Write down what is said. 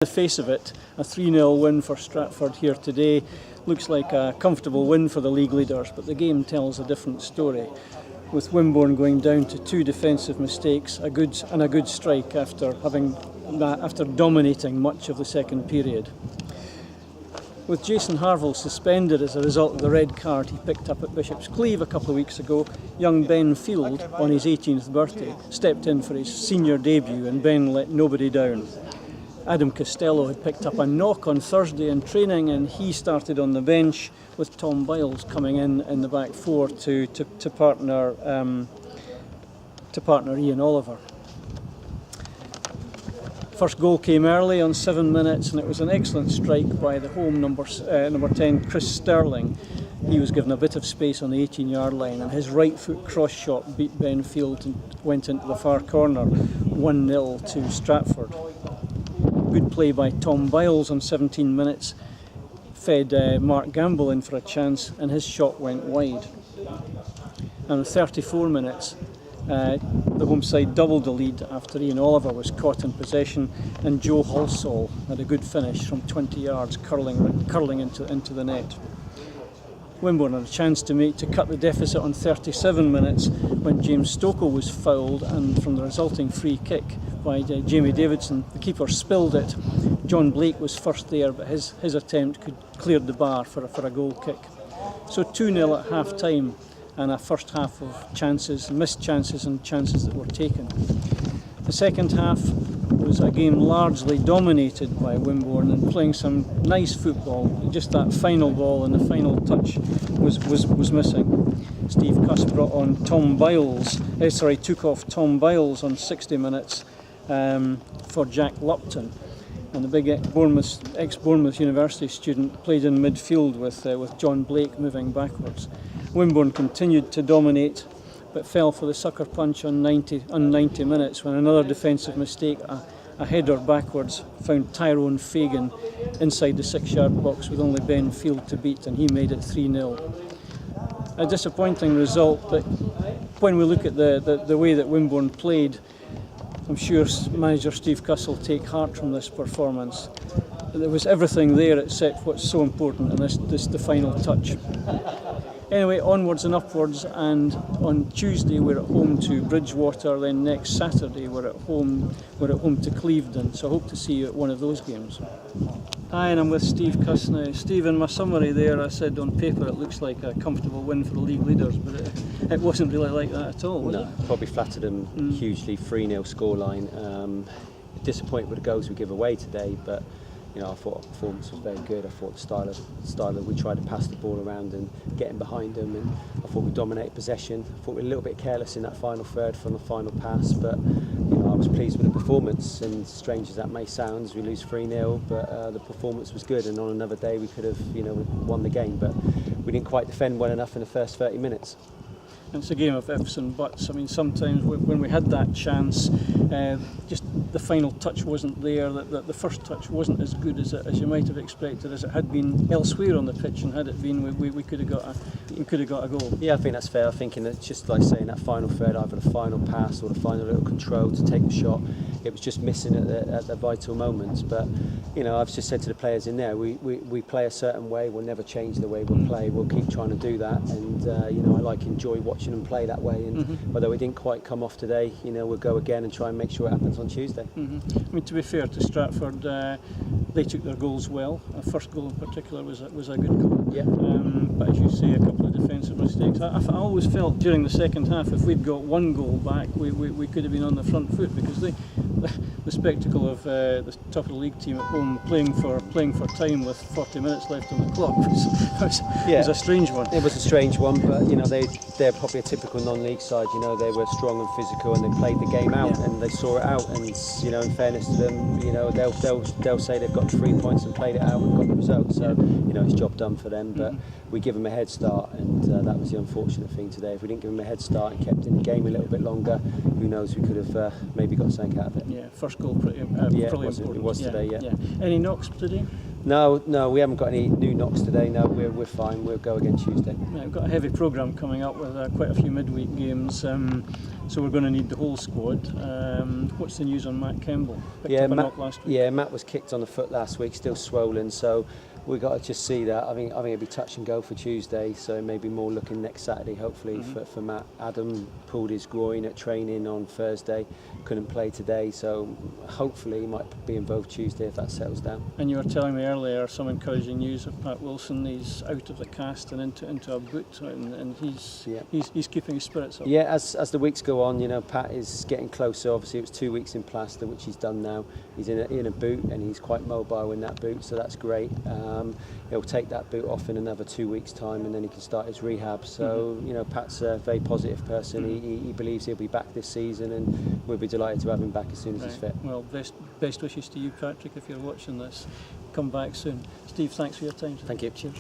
the face of it, a 3-0 win for Stratford here today. Looks like a comfortable win for the league leaders, but the game tells a different story, with Wimborne going down to 2 defensive mistakes, a good strike after dominating much of the second period. With Jason Harville suspended as a result of the red card he picked up at Bishop's Cleeve a couple of weeks ago, young Ben Field, on his 18th birthday, stepped in for his senior debut, and Ben let nobody down. Adam Costello had picked up a knock on Thursday in training, and he started on the bench, with Tom Biles coming in the back four to partner Ian Oliver. First goal came early on 7 minutes, and it was an excellent strike by the home number 10, Chris Sterling. He was given a bit of space on the 18-yard line, and his right foot cross shot beat Ben Field and went into the far corner, 1-0 to Stratford. Good play by Tom Biles on 17 minutes, fed Mark Gamble in for a chance, and his shot went wide. And in 34 minutes, the home side doubled the lead after Ian Oliver was caught in possession, and Joe Halsall had a good finish from 20 yards, curling into the net. Wimborne had a chance to cut the deficit on 37 minutes when James Stokoe was fouled, and from the resulting free kick by Jamie Davidson, the keeper spilled it. John Blake was first there, but his attempt cleared the bar for a goal kick. So 2-0 at half time, and a first half of chances, missed chances and chances that were taken. The second half was a game largely dominated by Wimborne and playing some nice football. Just that final ball and the final touch was missing. Steve Cuss brought on took off Tom Biles on 60 minutes for Jack Lupton, and the big ex-Bournemouth University student played in midfield with John Blake moving backwards. Wimborne continued to dominate, but fell for the sucker punch on 90 minutes when another defensive mistake, a header backwards, found Tyrone Fagan inside the 6-yard box with only Ben Field to beat, and he made it 3-0. A disappointing result, but when we look at the way that Wimborne played, I'm sure manager Steve Cuss will take heart from this performance. There was everything there except what's so important, and this the final touch. Anyway, onwards and upwards, and on Tuesday we're at home to Bridgewater, then next Saturday we're at home to Clevedon, so I hope to see you at one of those games. Hi, and I'm with Steve Cuss now. Steve, in my summary there I said on paper it looks like a comfortable win for the league leaders, but it wasn't really like that at all, was it? No, probably flattered them hugely, 3-0 scoreline. Disappointed with the goals we give away today, but I thought our performance was very good. I thought the style that we tried to pass the ball around and get in behind them, and I thought we dominated possession. I thought we were a little bit careless in that final third from the final pass, but I was pleased with the performance, and strange as that may sound, we lose 3-0, but the performance was good, and on another day we could have won the game, but we didn't quite defend well enough in the first 30 minutes. And it's a game of ifs and buts. I mean, sometimes when we had that chance, just the final touch wasn't there. The first touch wasn't as good as you might have expected, as it had been elsewhere on the pitch. And had it been, we could have got a goal. Yeah, I think that's fair. I think it's just like saying that final third, either the final pass or the final little control to take the shot, it was just missing at the vital moments. But I've just said to the players in there, we play a certain way. We'll never change the way we'll play. We'll keep trying to do that, and I enjoy watching them play that way. And although we didn't quite come off today, we'll go again and try and make sure it happens on Tuesday. I mean, to be fair to Stratford, they took their goals well. The first goal in particular was a good goal. Yeah. But as you say, a couple of defensive mistakes. I always felt during the second half, if we'd got one goal back, we could have been on the front foot, because the spectacle of the top of the league team at home playing for time with 40 minutes left on the clock was a strange one. It was a strange one, but they're probably a typical non-league side. They were strong and physical, and they played the game out, and they saw it out. And in fairness to them, they'll say they've got 3 points and played it out and got the result. So it's job done for them. But we give them a head start, and that was the unfortunate thing today. If we didn't give them a head start and kept in the game a little bit longer, who knows? We could have maybe got something out of it. Yeah, first goal pretty important. It was today. Yeah. Any knocks today? No, we haven't got any new knocks today. No, we're fine. We'll go again Tuesday. Yeah, we've got a heavy programme coming up with quite a few midweek games, so we're going to need the whole squad. What's the news on Matt Kemble? Picked up a knock last week. Yeah, Matt was kicked on the foot last week, still swollen, so we've got to just see that. I think it'll be touch and go for Tuesday, so maybe more looking next Saturday, hopefully, for Matt. Adam pulled his groin at training on Thursday, couldn't play today, so hopefully he might be involved Tuesday if that settles down. And you were telling me earlier some encouraging news of Pat Wilson. He's out of the cast and into a boot, and he's keeping his spirits up. Yeah, as the weeks go on, Pat is getting closer. Obviously, it was 2 weeks in plaster, which he's done now. He's in a boot, and he's quite mobile in that boot, so that's great. He'll take that boot off in another 2 weeks' time, and then he can start his rehab. So, Pat's a very positive person. He believes he'll be back this season, and we'll be delighted to have him back as soon as he's fit. Well, best wishes to you, Patrick, if you're watching this. Come back soon. Steve, thanks for your time today. Thank you. Cheers.